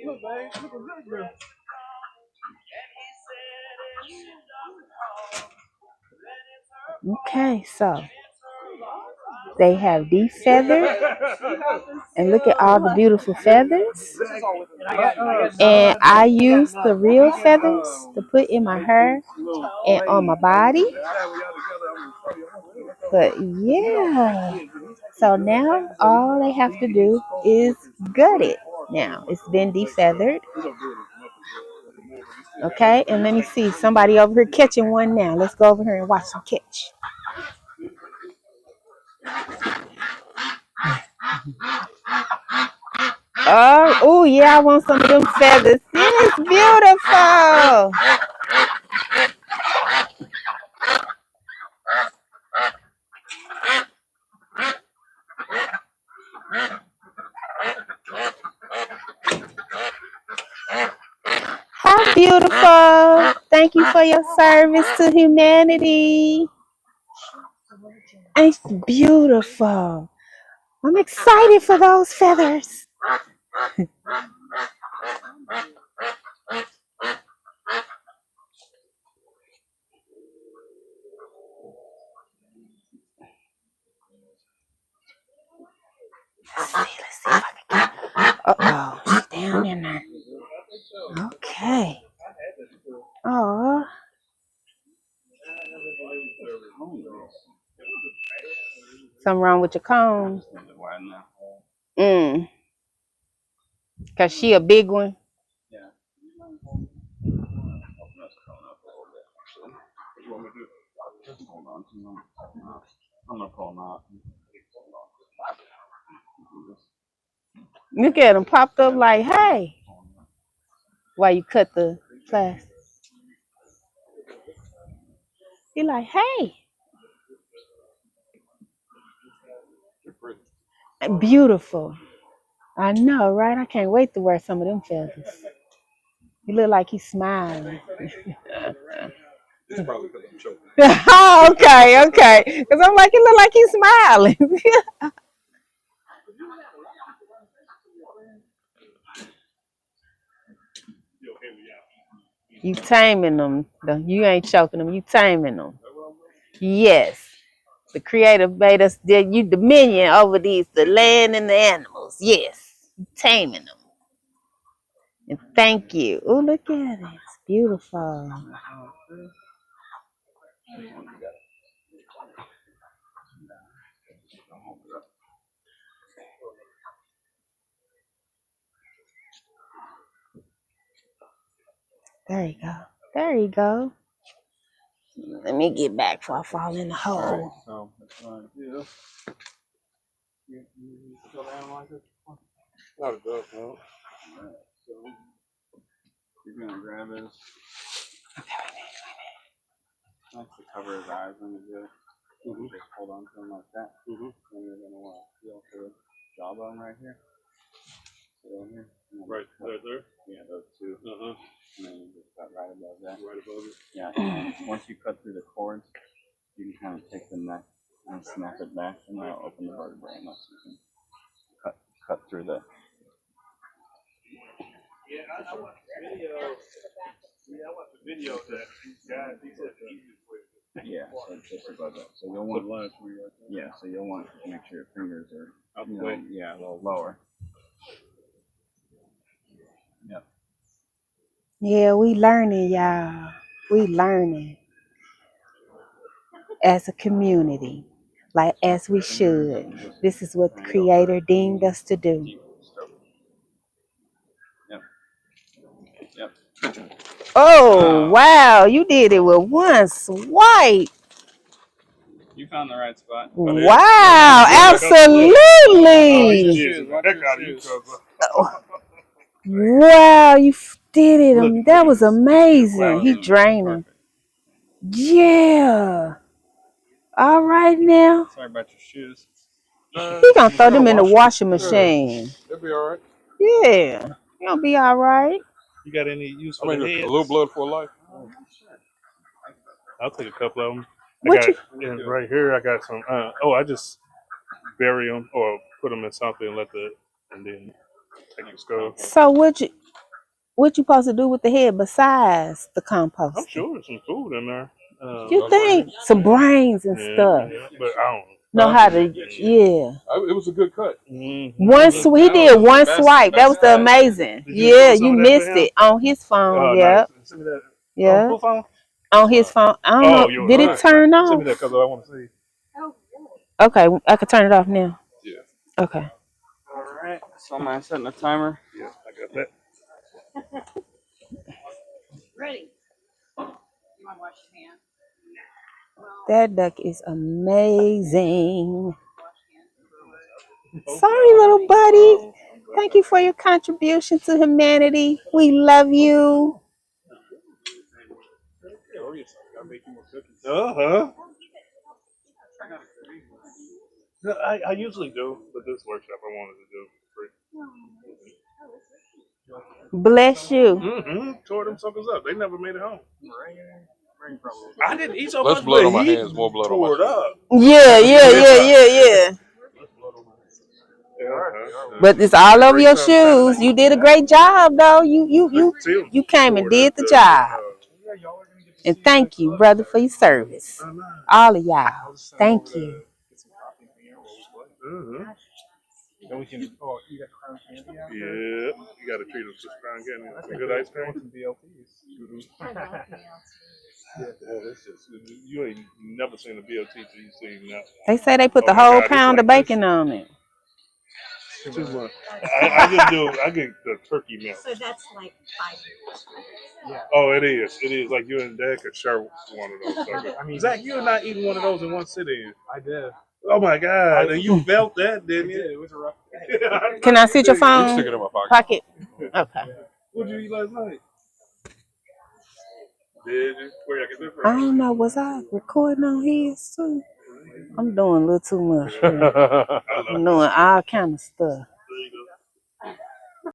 Look, babe, look at this girl. Okay, so they have defeathered, and look at all the beautiful feathers. And I use the real feathers to put in my hair and on my body. But yeah, so now all they have to do is gut it. Now it's been defeathered. Okay, and let me see somebody over here catching one now. Let's go over here and watch them catch. Oh, yeah, I want some of them feathers. It's beautiful. How beautiful. Thank you for your service to humanity. It's beautiful. I'm excited for those feathers. Let's see if I can get. Uh-oh, she's down in there. Okay. Oh, something wrong with your comb. Cause she a big one. Look at him popped up like, hey. Why you cut the plastic? He like, hey. Beautiful. I know, right? I can't wait to wear some of them feathers. He look like he's smiling. It's probably because I'm choking. Oh, okay. Because I'm like, he look like he's smiling. You taming them. You ain't choking them. You taming them. Yes. The creator made us you dominion over the land and the animals. Yes. You taming them. And thank you. Oh, look at it. It's beautiful. There you go. There you go. Let me get back before I fall in the hole. So that's what I do. You go to analyze it? Not a dove, no. So you're gonna grab his. Nice to cover his eyes when you do it. Just hold on to him like that. And you're gonna want to feel for the jawbone right here. So here. Right there? Yeah, those two. And then you just cut right above that. Right above it? Yeah. And once you cut through the cords, you can kind of take the neck and snap it back, and that'll open the vertebrae enough so you can cut through the. Yeah, I watched the video. Yeah, I watched the video that these guys, he said the easiest way. Yeah, so just above that. So you'll want. Yeah, so you'll want to make sure your fingers are up, a little lower. Yep. Yeah, we learning, y'all. We learning as a community, like as we should. This is what the Creator deemed us to do. Yep. Oh, wow. You did it with one swipe. You found the right spot. Wow, absolutely. Wow, you did it. That was amazing. He drained him. Yeah. All right now. Sorry about your shoes. He gonna throw them in the washing machine. They'll be all right. Yeah. He'll be all right. You got any use for the heads? A little blood for life. I'll take a couple of them. Right here, I got some. I just bury them or put them in something and then Take your skull. So what you supposed to do with the head besides the compost? I'm sure there's some food in there. You think some brains and stuff? Yeah, but I don't Know how to? Yeah. It was a good cut. One he did one swipe. That was the amazing. Yeah, you missed it on his phone. Yeah. Nice. Send me that. Yeah. Who phone? On his phone. I don't know. Yours. Did it turn Send off? me that because I want to see. Okay, I could turn it off now. Yeah. Okay. All right. So am I setting a timer? Yeah, I got that. Ready. You want to wash your hands? That duck is amazing. Sorry, little buddy. Thank you for your contribution to humanity. We love you. I usually do, but this workshop I wanted to do for free. Bless you. Tore them suckers up. They never made it home. I didn't eat so Less much, blood but on my he hands, more blood on tore it my up. Yeah. But it's all over your shoes. You did a great job, though. You came and did the job. And thank you, brother, for your service. All of y'all. Thank you. Then we can eat a crown candy after. Yeah, you got to treat them to crown candy. Some good ice cream. Some BLTs. That's just, you ain't never seen a BLT till you seen that. They say they put the whole pound of bacon on it. Too much. I get the turkey milk. So that's like 5 years. Yeah. Oh, it is. It is like you and Dad could share one of those. Suckers. I mean, Zach, you're not eating one of those in one sitting. I did. Oh my God! And you felt that, didn't you? It was a rough. Can I see your phone? Stick it in my pocket. Pocket. Okay. What did you eat last night? Did you? Where y'all get this I from? don't know. Was I recording on his too? I'm doing a little too much. I love I'm doing all kind of stuff.